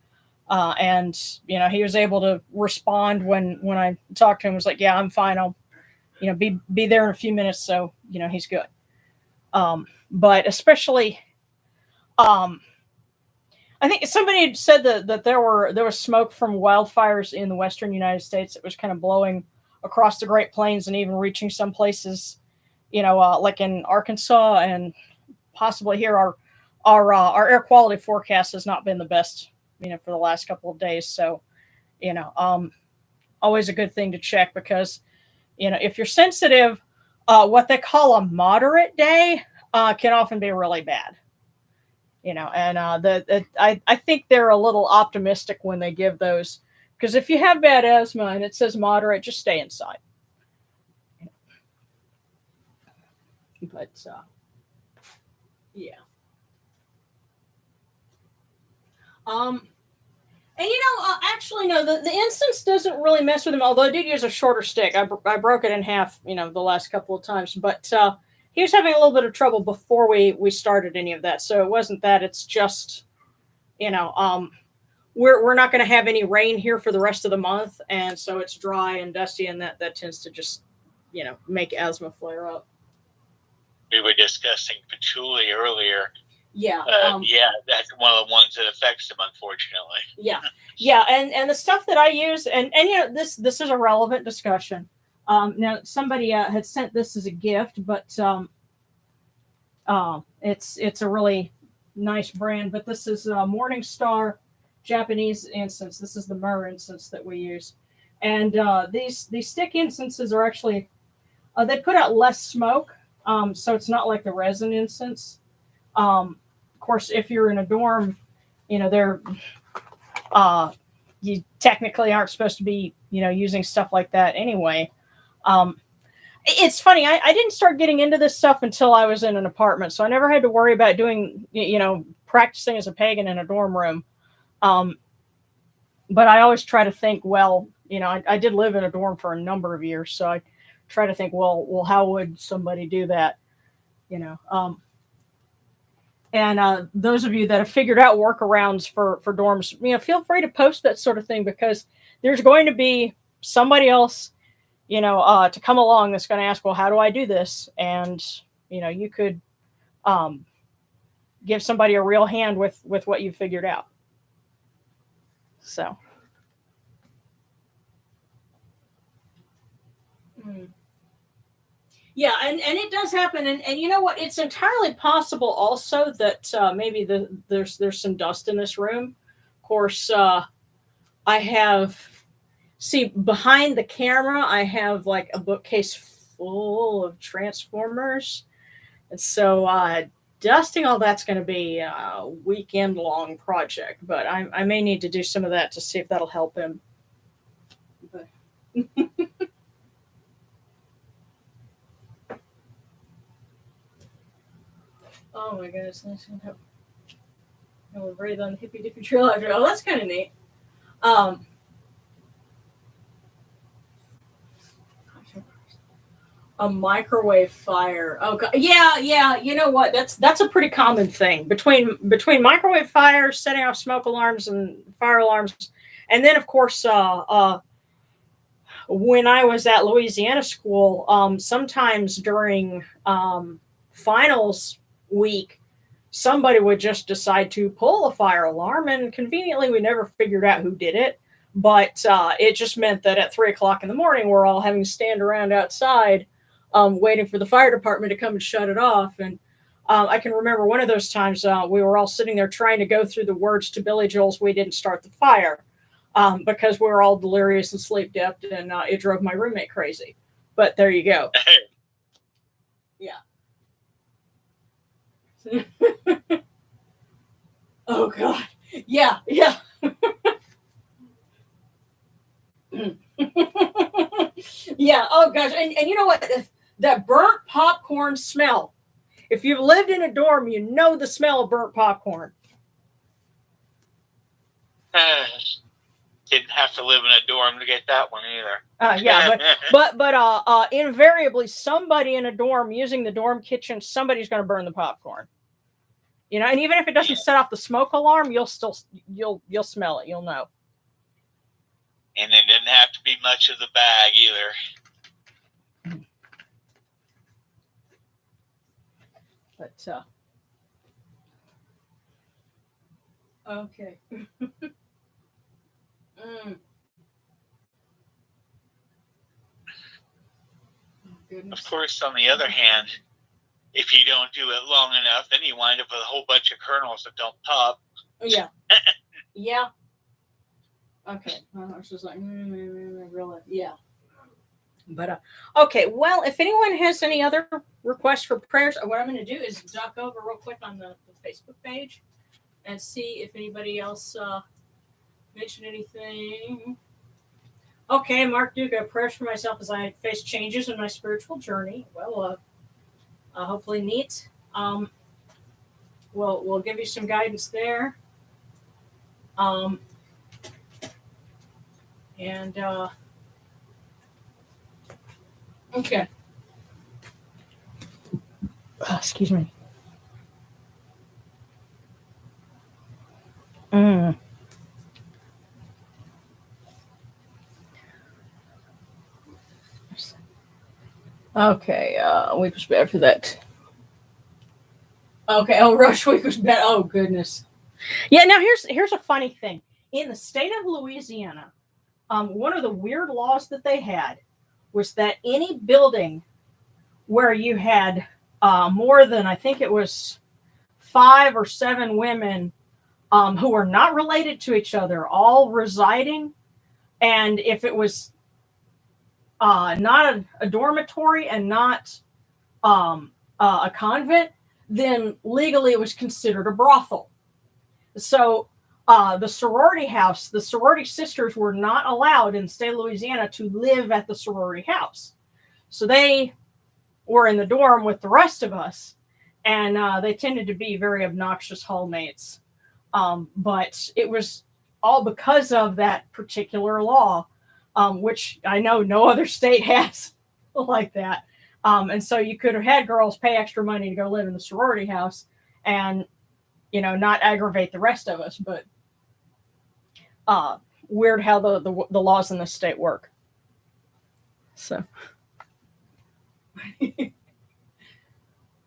And he was able to respond when I talked to him. Was like, yeah, I'm fine. I'll be there in a few minutes. So he's good. But especially. I think somebody had said that there was smoke from wildfires in the western United States. It was kind of blowing across the Great Plains and even reaching some places, like in Arkansas and possibly here. Our air quality forecast has not been the best, for the last couple of days. So, always a good thing to check because, if you're sensitive, what they call a moderate day can often be really bad. And I think they're a little optimistic when they give those, because if you have bad asthma and it says moderate, just stay inside. But yeah. And actually, no, the instance doesn't really mess with him. Although I did use a shorter stick, I broke it in half, the last couple of times. But he was having a little bit of trouble before we started any of that. So it wasn't that. It's just, we're not going to have any rain here for the rest of the month, and so it's dry and dusty, and that tends to just, make asthma flare up. We were discussing patchouli earlier. Yeah. Yeah, that's one of the ones that affects them, unfortunately. Yeah. Yeah, and the stuff that I use, and this is a relevant discussion. Now somebody had sent this as a gift, but it's a really nice brand, but this is Morningstar Japanese incense. This is the myrrh incense that we use, and these stick incenses are actually they put out less smoke, so it's not like the resin incense. Of course, if you're in a dorm, they're you technically aren't supposed to be using stuff like that anyway. It's funny. I didn't start getting into this stuff until I was in an apartment, so I never had to worry about doing, practicing as a pagan in a dorm room. But I always try to think, well, I did live in a dorm for a number of years, so I try to think, well, how would somebody do that? And those of you that have figured out workarounds for dorms, feel free to post that sort of thing, because there's going to be somebody else to come along that's going to ask, well, how do I do this? And, you could give somebody a real hand with what you figured out. So. Yeah, and it does happen. And you know what? It's entirely possible also that maybe there's some dust in this room. Of course, I have... See, behind the camera, I have like a bookcase full of Transformers. And so dusting all that's going to be a weekend-long project. But I may need to do some of that to see if that'll help him. But oh my goodness. We'll breathe on the hippy dippy trail after. Oh, that's kind of neat. A microwave fire. Oh God. Yeah. You know what? That's a pretty common thing between microwave fires, setting off smoke alarms and fire alarms, and then of course, when I was at Louisiana school, sometimes during finals week, somebody would just decide to pull a fire alarm, and conveniently, we never figured out who did it. But it just meant that at 3:00 in the morning, we're all having to stand around outside. Waiting for the fire department to come and shut it off. And I can remember one of those times we were all sitting there trying to go through the words to Billy Joel's "We Didn't Start the Fire," because we were all delirious and sleep deprived, and it drove my roommate crazy. But there you go. Yeah. Oh, God. Yeah. Yeah. Oh, gosh. And you know what? That burnt popcorn smell. If you've lived in a dorm, you know the smell of burnt popcorn. Didn't have to live in a dorm to get that one either. Yeah, but invariably, somebody in a dorm using the dorm kitchen, somebody's going to burn the popcorn. And even if it doesn't set off the smoke alarm, you'll smell it. You'll know. And it didn't have to be much of the bag either. But okay. Of course, on the other hand, if you don't do it long enough, then you wind up with a whole bunch of kernels that don't pop. Yeah. Yeah. Okay. I was just like, really? Yeah. But okay. Well, if anyone has any other requests for prayers, what I'm going to do is duck over real quick on the Facebook page and see if anybody else mentioned anything. Okay, Mark Duca, prayers for myself as I face changes in my spiritual journey. Well, hopefully neat. We'll give you some guidance there. Okay. Excuse me. Okay, week was bad for that. Okay, Rush Week was bad. Oh, goodness. Yeah, now here's a funny thing. In the state of Louisiana, one of the weird laws that they had was that any building where you had more than, I think it was 5 or 7 women who are not related to each other, all residing. And if it was not a dormitory and not a convent, then legally it was considered a brothel. So the sorority house, the sorority sisters were not allowed in the state of Louisiana to live at the sorority house. So they were in the dorm with the rest of us, and they tended to be very obnoxious hallmates. But it was all because of that particular law, which I know no other state has like that. And so you could have had girls pay extra money to go live in the sorority house and, not aggravate the rest of us. But weird how the laws in this state work. So.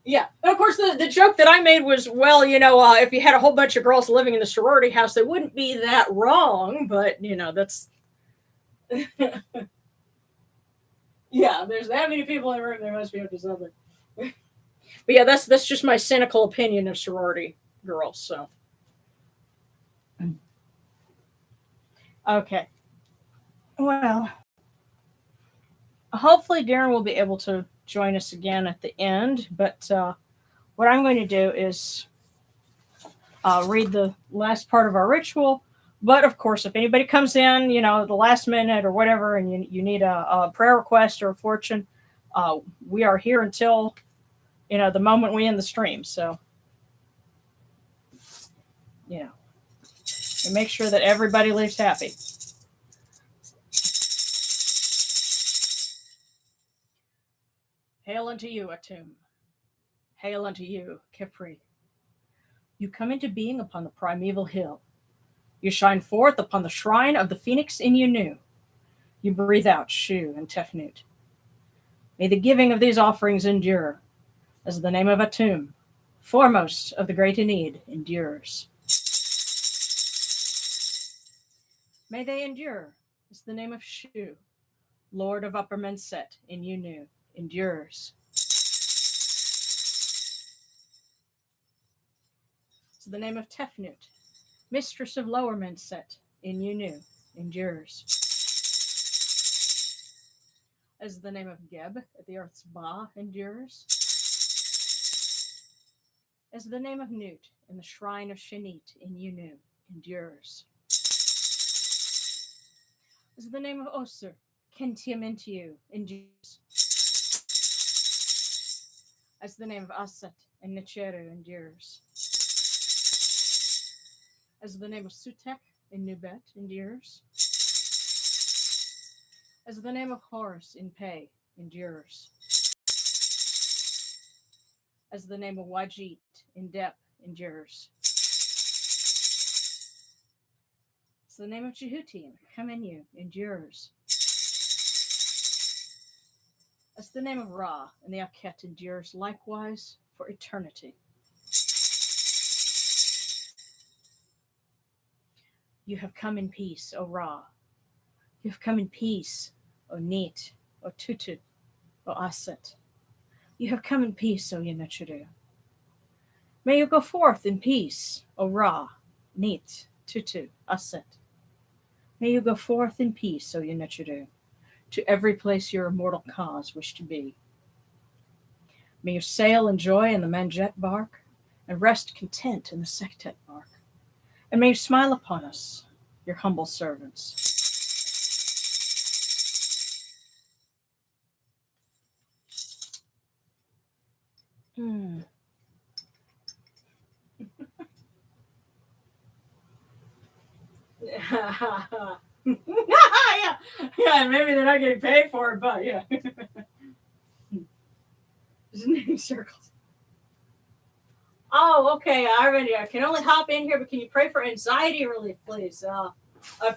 Yeah. And of course, the joke that I made was, well, if you had a whole bunch of girls living in the sorority house, they wouldn't be that wrong. But, that's. Yeah, there's that many people in the room. They must be up to something. But yeah, that's just my cynical opinion of sorority girls. So. Okay. Well, hopefully Darren will be able to join us again at the end. But what I'm going to do is read the last part of our ritual. But of course, if anybody comes in, the last minute or whatever, and you need a prayer request or a fortune, we are here until, the moment we end the stream. So, and make sure that everybody leaves happy. Hail unto you, Atum. Hail unto you, Kepri. You come into being upon the primeval hill. You shine forth upon the shrine of the phoenix in Yunu. You breathe out Shu and Tefnut. May the giving of these offerings endure, as the name of Atum, foremost of the great Enid, endures. May they endure, as the name of Shu, Lord of Upper Menset in Yunu, endures. As the name of Tefnut, Mistress of Lower Menset in Yunu, endures. As the name of Geb at the earth's Ba endures. As the name of Nut in the shrine of Shanit in Yunu endures. As the name of Osir, Kentiamentiu endures. As the name of Aset and Necheru endures. As the name of Sutek in Nubet endures. As the name of Horus in Pei endures. As the name of Wajit in Dep endures. As the name of Jehuti in Kamenu endures. As the name of Ra in the Aket endures likewise for eternity. You have come in peace, O Ra. You have come in peace, O Nit, O Tutu, O Aset. You have come in peace, O Yenachuru. May you go forth in peace, O Ra, Nit, Tutu, Aset. May you go forth in peace, O Yenachuru, to every place your immortal cause wish to be. May you sail in joy in the Manjet bark, and rest content in the Sektet bark. And may you smile upon us, your humble servants. Yeah, maybe they're not getting paid for it, but yeah. Circles. Oh, okay. I can only hop in here, but can you pray for anxiety relief, please?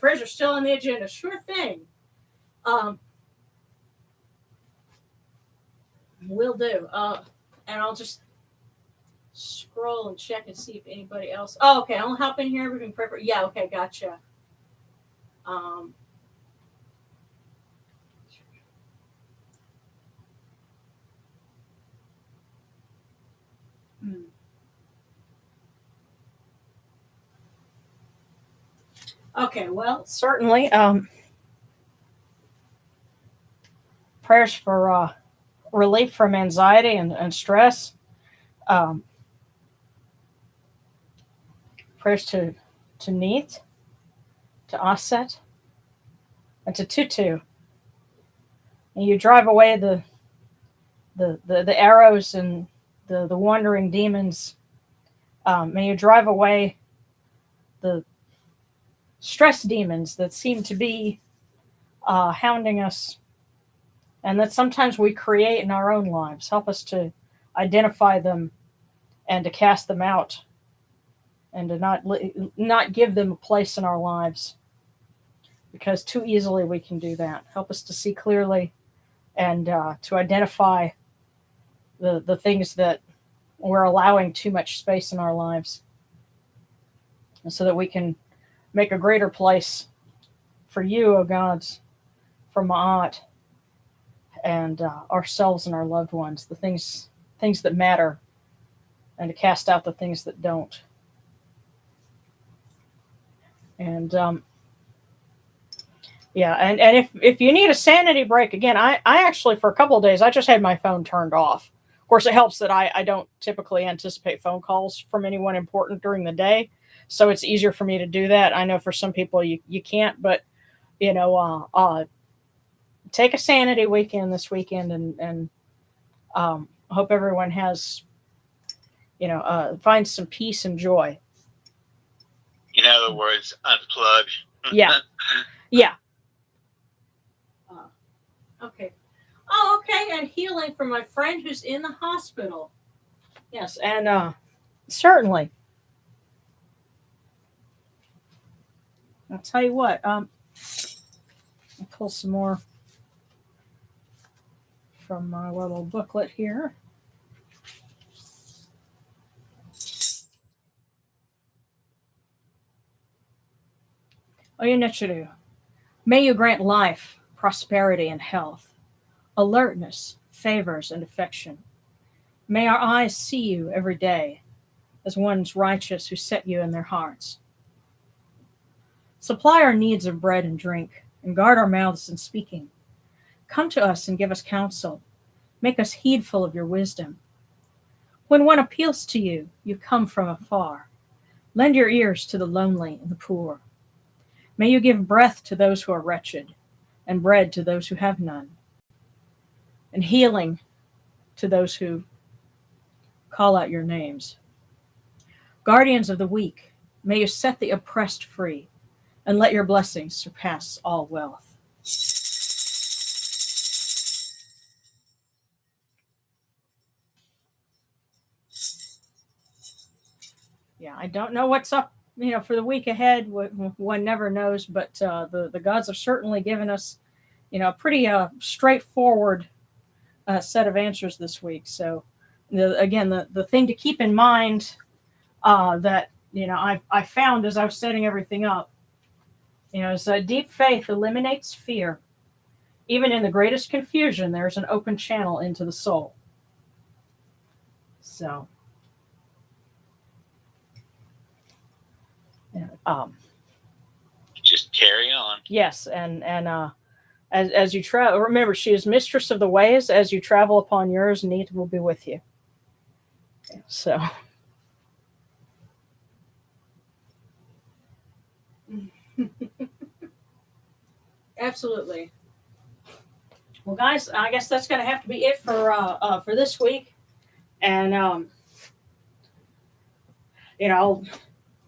Prayers are still on the agenda. Sure thing. Will do. And I'll just scroll and check and see if anybody else. Oh, okay. I'll hop in here. We can pray for. Yeah. Okay. Gotcha. Okay, well, certainly. Prayers for relief from anxiety and stress. Um, prayers to Neat, to Osset, and to Tutu. And you drive away the arrows and the wandering demons. And you drive away the stress demons that seem to be hounding us and that sometimes we create in our own lives. Help us to identify them and to cast them out and to not give them a place in our lives, because too easily we can do that. Help us to see clearly and to identify the things that we're allowing too much space in our lives, and so that we can make a greater place for you, O gods, for Ma'at, and ourselves and our loved ones, the things that matter, and to cast out the things that don't. And yeah, and if you need a sanity break, again, I actually, for a couple of days, I just had my phone turned off. Of course, it helps that I don't typically anticipate phone calls from anyone important during the day, so it's easier for me to do that. I know for some people you can't, but take a sanity weekend this weekend, and hope everyone has finds some peace and joy. In other words, unplug. Yeah. Yeah. Okay. Oh, okay. And healing from my friend who's in the hospital. Yes, and certainly. I'll tell you what. I'll pull some more from my little booklet here. Oyunichiru, may you grant life, prosperity, and health, alertness, favors, and affection. May our eyes see you every day as ones righteous who set you in their hearts. Supply our needs of bread and drink, and guard our mouths in speaking. Come to us and give us counsel. Make us heedful of your wisdom. When one appeals to you, you come from afar. Lend your ears to the lonely and the poor. May you give breath to those who are wretched, and bread to those who have none, and healing to those who call out your names. Guardians of the weak, may you set the oppressed free, and let your blessings surpass all wealth. Yeah, I don't know what's up, for the week ahead. One never knows, but the gods have certainly given us, a pretty straightforward set of answers this week. So, the thing to keep in mind that I found as I was setting everything up, is deep faith eliminates fear. Even in the greatest confusion, there's an open channel into the soul. So, just carry on. Yes, and as you travel, remember, she is mistress of the ways. As you travel upon yours, Neat will be with you. So, absolutely. Well, guys, I guess that's going to have to be it for this week. And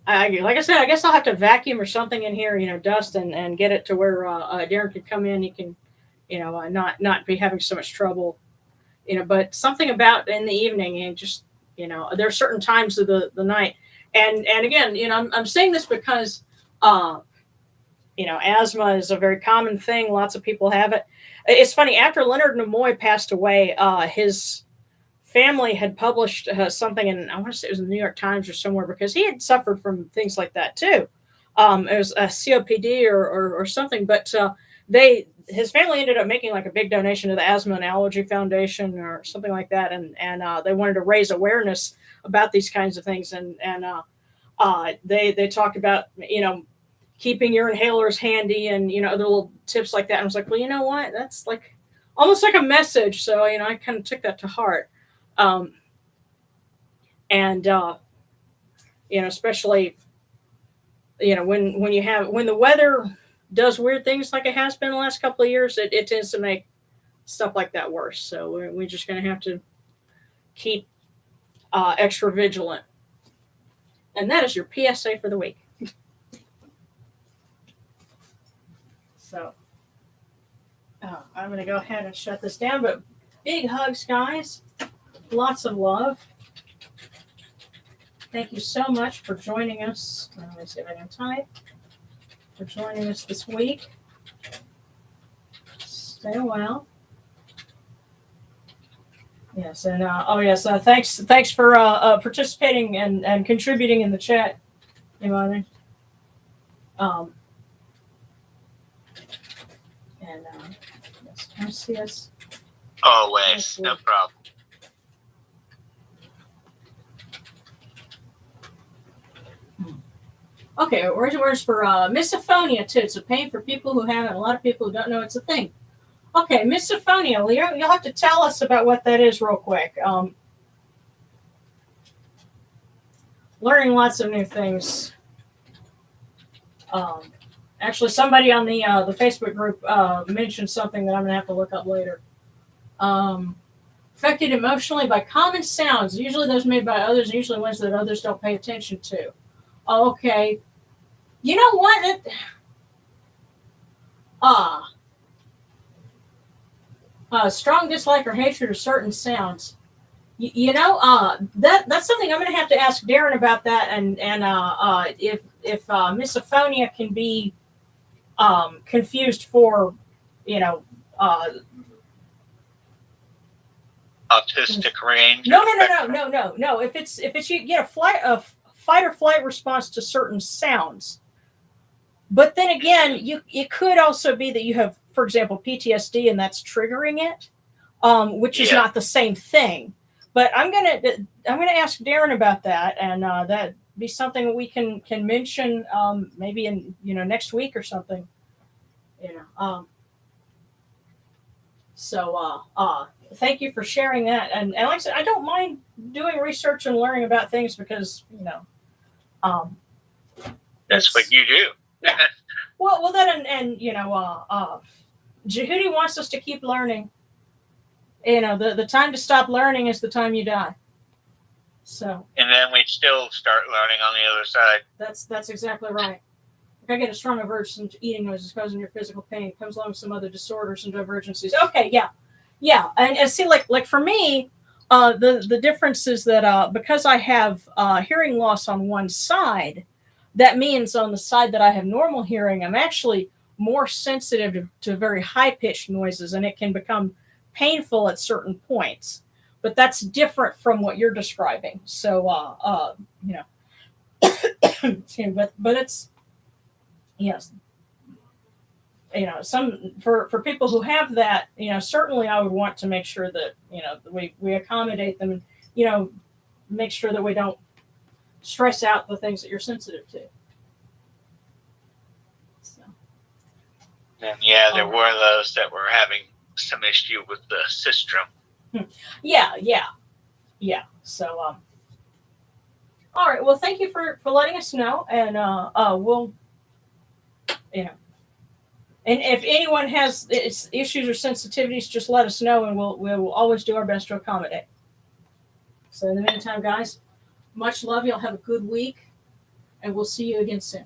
like I said, I guess I'll have to vacuum or something in here, dust and get it to where Darren can come in. He can, not be having so much trouble, but something about in the evening and just, there are certain times of the night. And again, I'm saying this because, asthma is a very common thing. Lots of people have it. It's funny, after Leonard Nimoy passed away, his family had published something, and I want to say it was in the New York Times or somewhere, because he had suffered from things like that too. It was a COPD or something, but his family ended up making like a big donation to the Asthma and Allergy Foundation or something like that, and they wanted to raise awareness about these kinds of things, and they talked about keeping your inhalers handy and, other little tips like that. And I was like, well, you know what? That's like almost like a message. So, I kind of took that to heart. Especially, when the weather does weird things like it has been the last couple of years, it tends to make stuff like that worse. So we're just going to have to keep extra vigilant. And that is your PSA for the week. So I'm going to go ahead and shut this down. But big hugs, guys. Lots of love. Thank you so much for joining us. Let me see if I can type. For joining us this week. Stay well. Yes, and thanks for participating and contributing in the chat, Imani. Yes, can I see us? Always, no problem. Okay, words for misophonia too. It's a pain for people who have it. A lot of people who don't know it's a thing. Okay, misophonia. Well, you'll have to tell us about what that is real quick. Learning lots of new things. Actually, somebody on the Facebook group mentioned something that I'm going to have to look up later. Affected emotionally by common sounds, usually those made by others, usually ones that others don't pay attention to. Okay. You know what? Strong dislike or hatred of certain sounds. That's something I'm going to have to ask Darren about that, and if misophonia can be confused for, autistic range. No. If you get a fight or flight response to certain sounds. But then again, it could also be that you have, for example, PTSD, and that's triggering it, which is not the same thing. But I'm gonna ask Darren about that, and that be something that we can mention maybe in next week or something. Thank you for sharing that, and like I said, I don't mind doing research and learning about things because that's what you do. Yeah. Well, that and Jehudi wants us to keep learning. The time to stop learning is the time you die. So. And then we still start learning on the other side. That's exactly right. If I get a strong aversion to eating noises causing your physical pain, it comes along with some other disorders and divergencies. Okay, yeah, and see, like for me, the difference is that because I have hearing loss on one side. That means on the side that I have normal hearing, I'm actually more sensitive to very high-pitched noises, and it can become painful at certain points. But that's different from what you're describing. So, but it's, yes, some for people who have that, certainly I would want to make sure that we accommodate them, and make sure that we don't stress out the things that you're sensitive to. So. And there were those that were having some issue with the system. Yeah. So, all right. Well, thank you for letting us know, and we'll, and if anyone has issues or sensitivities, just let us know, and we'll always do our best to accommodate. So, in the meantime, guys. Much love. Y'all have a good week, and we'll see you again soon.